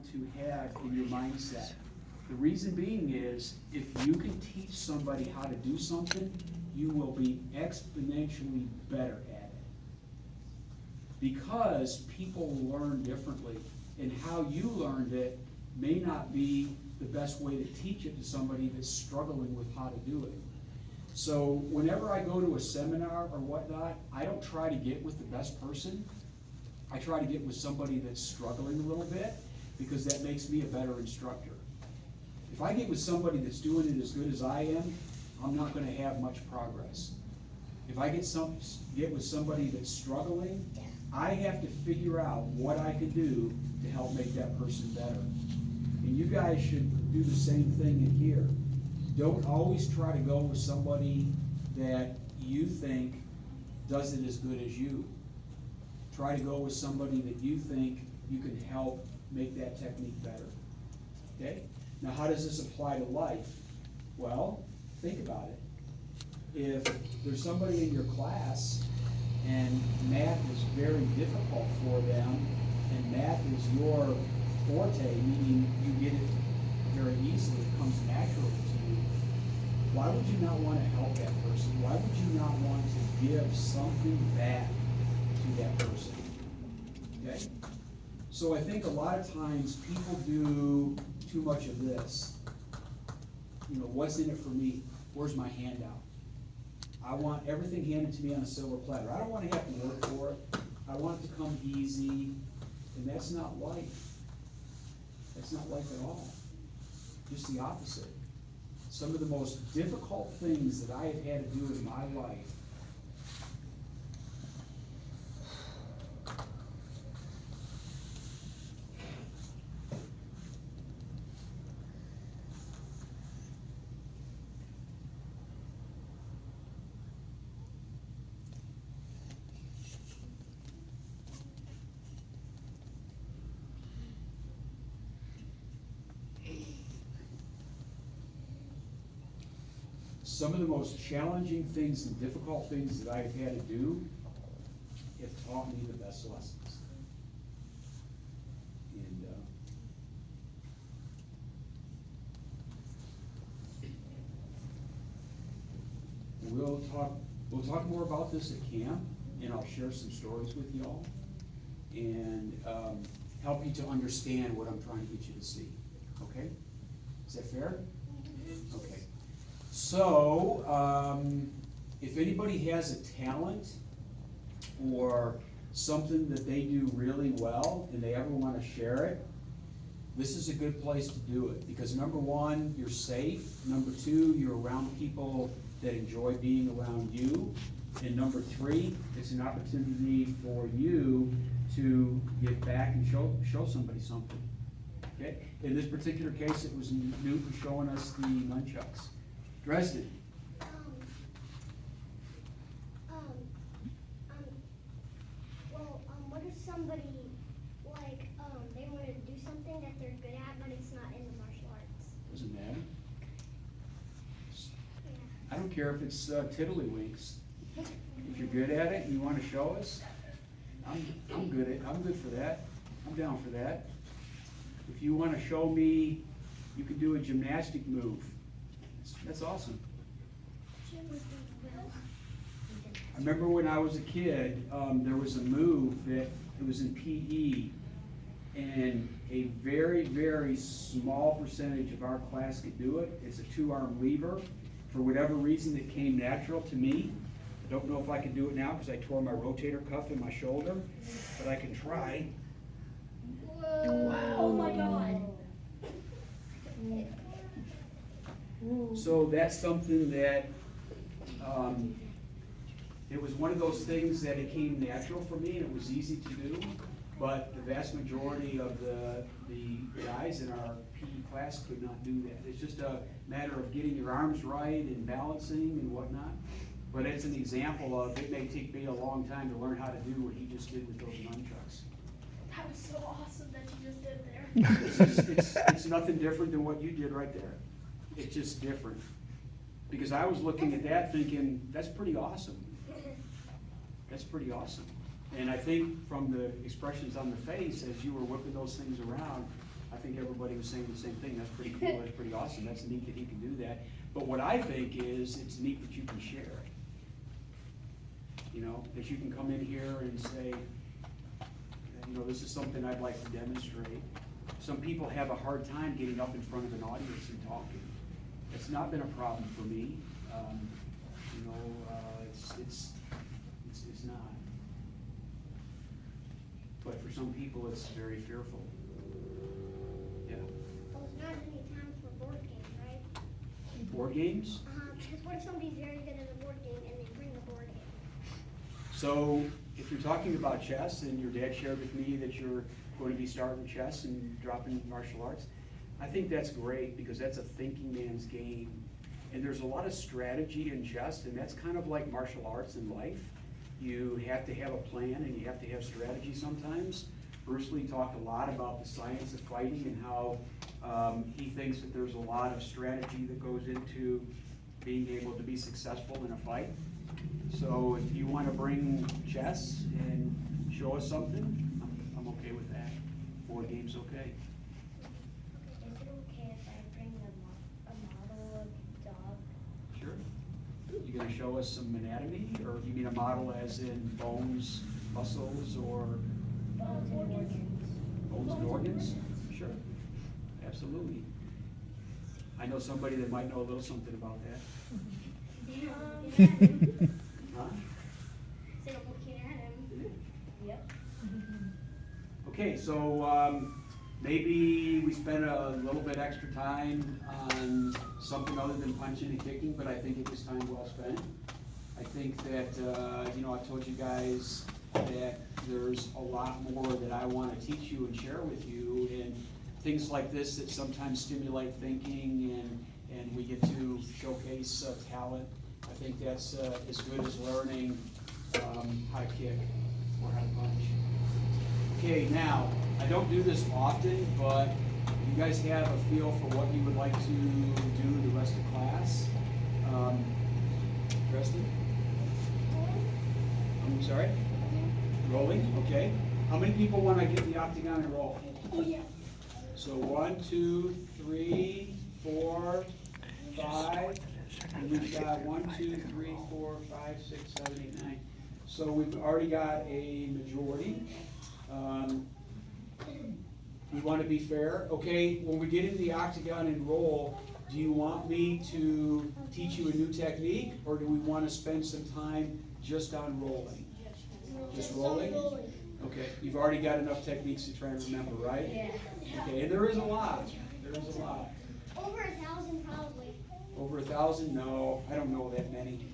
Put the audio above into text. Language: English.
want to have in your mindset. The reason being is, if you can teach somebody how to do something, you will be exponentially better at it. Because people learn differently, and how you learned it may not be the best way to teach it to somebody that's struggling with how to do it. So whenever I go to a seminar or whatnot, I don't try to get with the best person. I try to get with somebody that's struggling a little bit, because that makes me a better instructor. If I get with somebody that's doing it as good as I am, I'm not gonna have much progress. If I get with somebody that's struggling, I have to figure out what I can do to help make that person better. And you guys should do the same thing in here. Don't always try to go with somebody that you think does it as good as you. Try to go with somebody that you think you can help make that technique better. Okay? Now, how does this apply to life? Well, think about it. If there's somebody in your class and math is very difficult for them, and math is your forte, meaning you get it very easily, it comes naturally to you, why would you not want to help that person? Why would you not want to give something back to that person? Okay? So I think a lot of times people do too much of this. You know, what's in it for me? Where's my handout? I want everything handed to me on a silver platter. I don't want to have to work for it. I want it to come easy, and that's not life. That's not life at all. Just the opposite. Some of the most difficult things that I have had to do in my life some of the most challenging things and difficult things that I've had to do have taught me the best lessons. And we'll talk more about this at camp, and I'll share some stories with y'all, and help you to understand what I'm trying to get you to see. Okay? Is that fair? Okay. So, if anybody has a talent or something that they do really well and they ever want to share it, this is a good place to do it, because number one, you're safe. Number two, you're around people that enjoy being around you. And number three, it's an opportunity for you to give back and show somebody something. Okay? In this particular case, it was Newt showing us the nunchucks. Dresden. What if somebody, they want to do something that they're good at, but it's not in the martial arts? Doesn't matter. Yeah. I don't care if it's tiddlywinks. If you're good at it and you want to show us, I'm good for that. I'm down for that. If you want to show me, you can do a gymnastic move. That's awesome. I remember when I was a kid, there was a move that it was in PE, and a very, very small percentage of our class could do it. It's a 2-arm lever. For whatever reason, it came natural to me. I don't know if I can do it now because I tore my rotator cuff in my shoulder, but I can try. Whoa. Oh my God. So that's something that, it was one of those things that it came natural for me and it was easy to do, but the vast majority of the guys in our PE class could not do that. It's just a matter of getting your arms right and balancing and whatnot. But it's an example of, it may take me a long time to learn how to do what he just did with those nunchucks. That was so awesome that you just did there. It's nothing different than what you did right there. It's just different. Because I was looking at that thinking, that's pretty awesome. That's pretty awesome. And I think from the expressions on the face as you were whipping those things around, I think everybody was saying the same thing. That's pretty cool. That's pretty awesome. That's neat that he can do that. But what I think is, it's neat that you can share. You know, that you can come in here and say, you know, this is something I'd like to demonstrate. Some people have a hard time getting up in front of an audience and talking. It's not been a problem for me. You know, it's not. But for some people, it's very fearful. Yeah. Well, it's not any time for board games, right? Board games? Because what if somebody's very good at a board game and they bring the board game? So if you're talking about chess, and your dad shared with me that you're going to be starting chess and dropping martial arts, I think that's great, because that's a thinking man's game. And there's a lot of strategy in chess, and that's kind of like martial arts in life. You have to have a plan, and you have to have strategy sometimes. Bruce Lee talked a lot about the science of fighting, and how he thinks that there's a lot of strategy that goes into being able to be successful in a fight. So if you want to bring chess and show us something, I'm okay with that. Board game's okay. Is it okay if I bring a model of dog? Sure. You gonna show us some anatomy, or you mean a model as in bones, muscles, or Bones and organs. bones and organs? Sure, absolutely. I know somebody that might know a little something about that. Huh? So looking at him. Yep. Okay, so maybe we spent a little bit extra time on something other than punching and kicking, but I think it was time well spent. I think that, you know, I've told you guys that there's a lot more that I want to teach you and share with you, and things like this that sometimes stimulate thinking, and we get to showcase talent. I think that's as good as learning how to kick or how to punch. Okay, now, I don't do this often, but you guys have a feel for what you would like to do the rest of class. Preston? I'm sorry? Rolling, okay. How many people want to get the octagon and roll? Oh, yeah. So 1, 2, 3, 4, 5, and we've got 1, 2, 3, 4, 5, 6, 7, 8, 9. So we've already got a majority. We want to be fair. Okay, when we get in the octagon and roll, do you want me to teach you a new technique, or do we want to spend some time just on rolling? Just rolling? Okay, you've already got enough techniques to try and remember, right? Yeah. Okay, and there is a lot. There is a lot. Over 1,000 probably. Over 1,000? No, I don't know that many.